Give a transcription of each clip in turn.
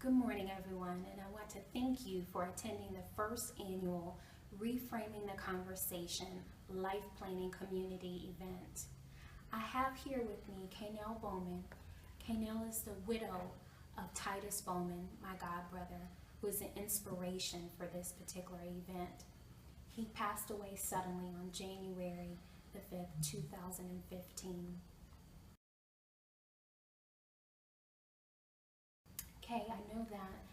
Good morning, everyone, and I want to thank you for attending the first annual Reframing the Conversation Life Planning Community event. I have here with me Kaynell Bowman. Kaynell is the widow of Titus Bowman, my god brother, who is an inspiration for this particular event. He passed away suddenly on January the 5th, 2015. Kay, I know that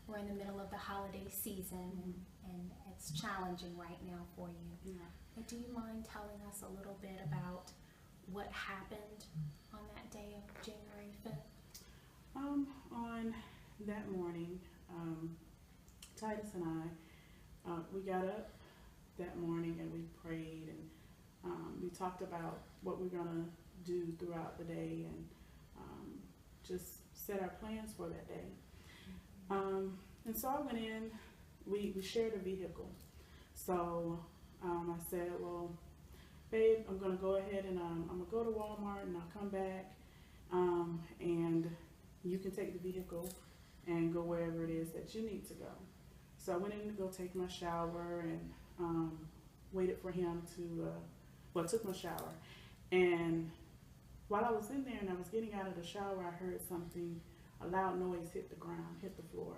we're in the middle of the holiday season and it's challenging right now for you. Yeah. But do you mind telling us a little bit about what happened on that day of January 5th? On that morning, Titus and I, we got up that morning and we prayed and we talked about what we're gonna do throughout the day and just set our plans for that day. And so I went in, we shared a vehicle. So I said, well, babe, I'm gonna go ahead and I'm gonna go to Walmart and I'll come back and you can take the vehicle and go wherever it is that you need to go. So I went in to go take my shower and waited for him to, took my shower. And while I was in there and I was getting out of the shower, I heard something, a loud noise hit the ground, hit the floor.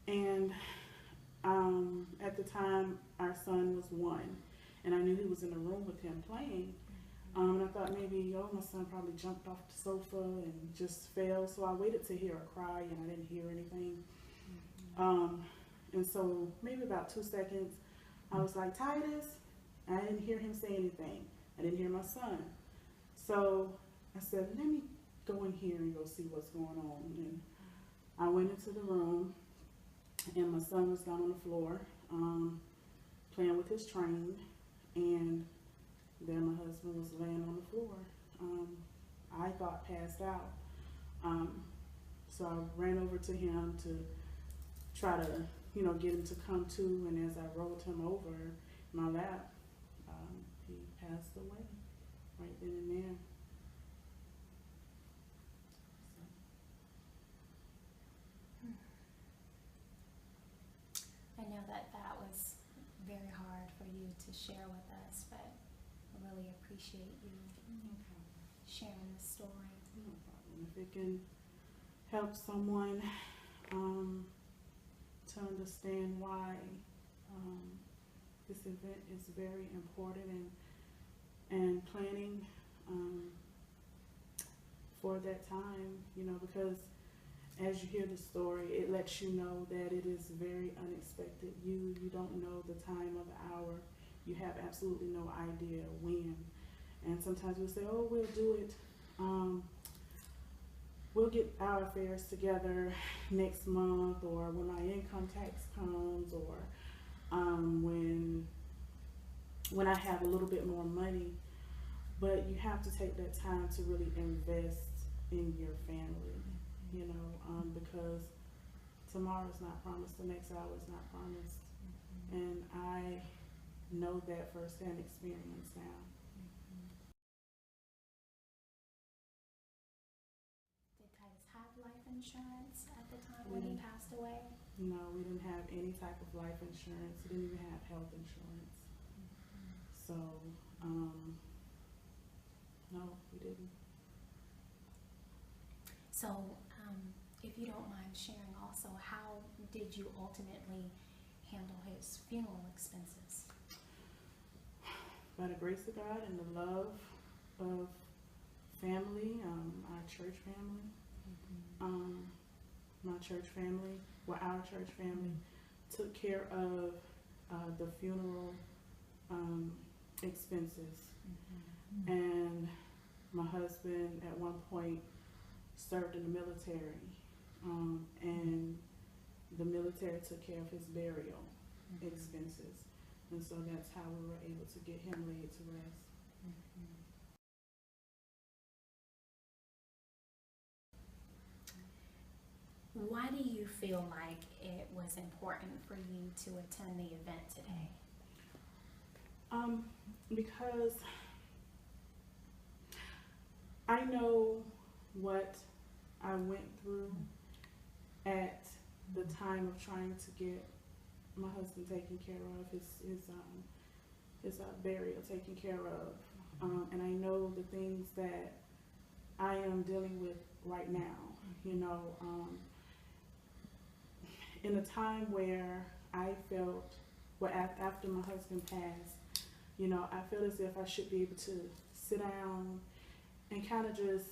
And at the time, our son was 1, and I knew he was in the room with him playing. And I thought maybe, my son probably jumped off the sofa and just fell. So I waited to hear a cry, and I didn't hear anything. And so maybe about 2 seconds, I was like, Titus, I didn't hear him say anything. I didn't hear my son. So I said, let me go in here and go see what's going on. And I went into the room and my son was down on the floor playing with his train, and then my husband was laying on the floor. I thought passed out. So I ran over to him to try to, get him to come to, and as I rolled him over in my lap, he passed away right then and there. I know that was very hard for you to share with us, but I really appreciate you sharing the story. No problem. If it can help someone to understand why this event is very important and planning for that time, because as you hear the story, it lets you know that it is very unexpected. You don't know the time of the hour. You have absolutely no idea when. And sometimes we'll say, oh, we'll do it. We'll get our affairs together next month, or when my income tax comes, or when I have a little bit more money. But you have to take that time to really invest in your family. Because tomorrow's not promised, the next hour is not promised. And I know that firsthand experience now. Did Titus have life insurance at the time when he passed away? No, we didn't have any type of life insurance. We didn't even have health insurance. So, no, we didn't. So, if you don't mind sharing also, how did you ultimately handle his funeral expenses? By the grace of God and the love of family, our church family, our church family took care of the funeral expenses. And my husband at one point served in the military, and the military took care of his burial expenses, and so that's how we were able to get him laid to rest. Why do you feel like it was important for you to attend the event today? Because I know what I went through at the time of trying to get my husband taken care of, his burial taken care of. And I know the things that I am dealing with right now, you know, in a time where I felt, well, after my husband passed, you know, I feel as if I should be able to sit down and kind of just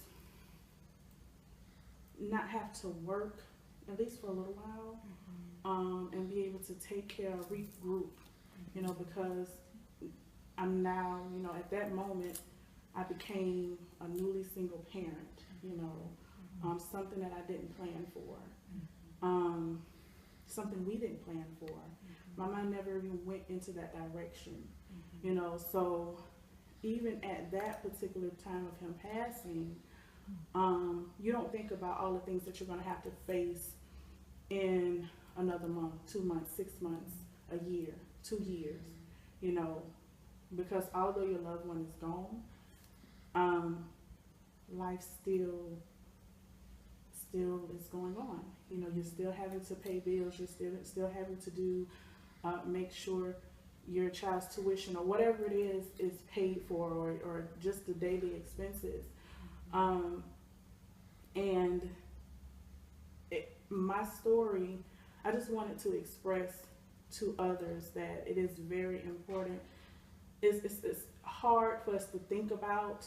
not have to work, at least for a little while, and be able to take care, regroup, you know, because I'm now, you know, at that moment, I became a newly single parent, you know, something that I didn't plan for, something we didn't plan for. My mind never even went into that direction, you know, so even at that particular time of him passing, you don't think about all the things that you're going to have to face in another month, 2 months, 6 months, a year, 2 years, you know, because although your loved one is gone, life still is going on. You know, you're still having to pay bills, you're still having to do, make sure your child's tuition or whatever it is paid for, or just the daily expenses. And my story, I just wanted to express to others that it is very important. It's hard for us to think about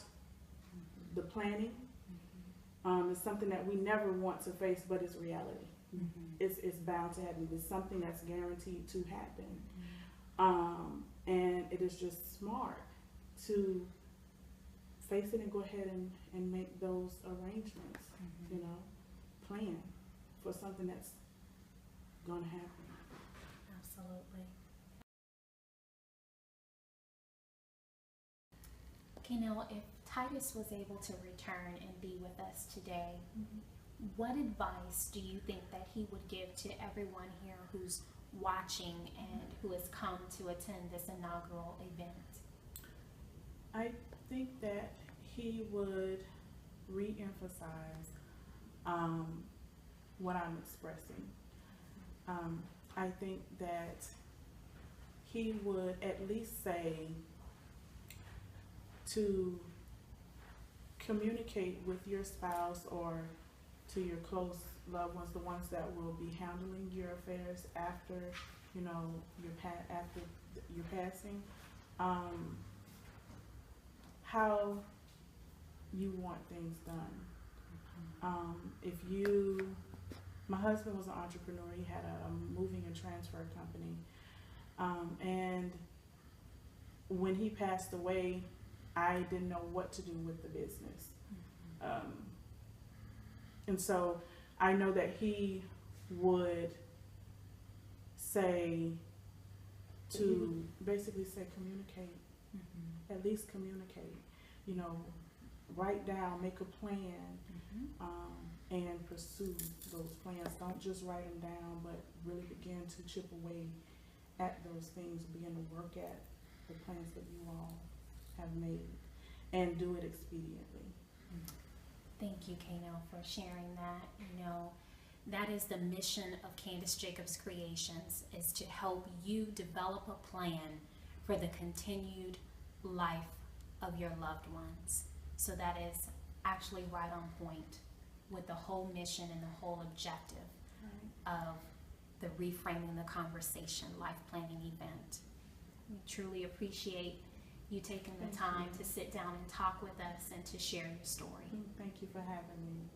the planning. It's something that we never want to face, but it's reality. It's bound to happen. It's something that's guaranteed to happen. And it is just smart to face it and go ahead and make those arrangements, you know, plan for something that's going to happen. Absolutely. Kaynell, if Titus was able to return and be with us today, what advice do you think that he would give to everyone here who's watching and who has come to attend this inaugural event? I think that he would re-emphasize what I'm expressing. I think that he would at least say to communicate with your spouse or to your close loved ones, the ones that will be handling your affairs after, you know, after your passing, how you want things done. My husband was an entrepreneur. He had a moving and transfer company, and when he passed away, I didn't know what to do with the business. And so I know that he would say to basically say communicate, at least communicate, you know, write down, make a plan, and pursue those plans. Don't just write them down, but really begin to chip away at those things, begin to work at the plans that you all have made, and do it expediently. Thank you, Kaynell, for sharing that. You know, that is the mission of Candace Jacobs Creations, is to help you develop a plan for the continued life of your loved ones. So that is actually right on point with the whole mission and the whole objective of the Reframing the Conversation life planning event. We truly appreciate you taking the time to sit down and talk with us and to share your story. Thank you for having me.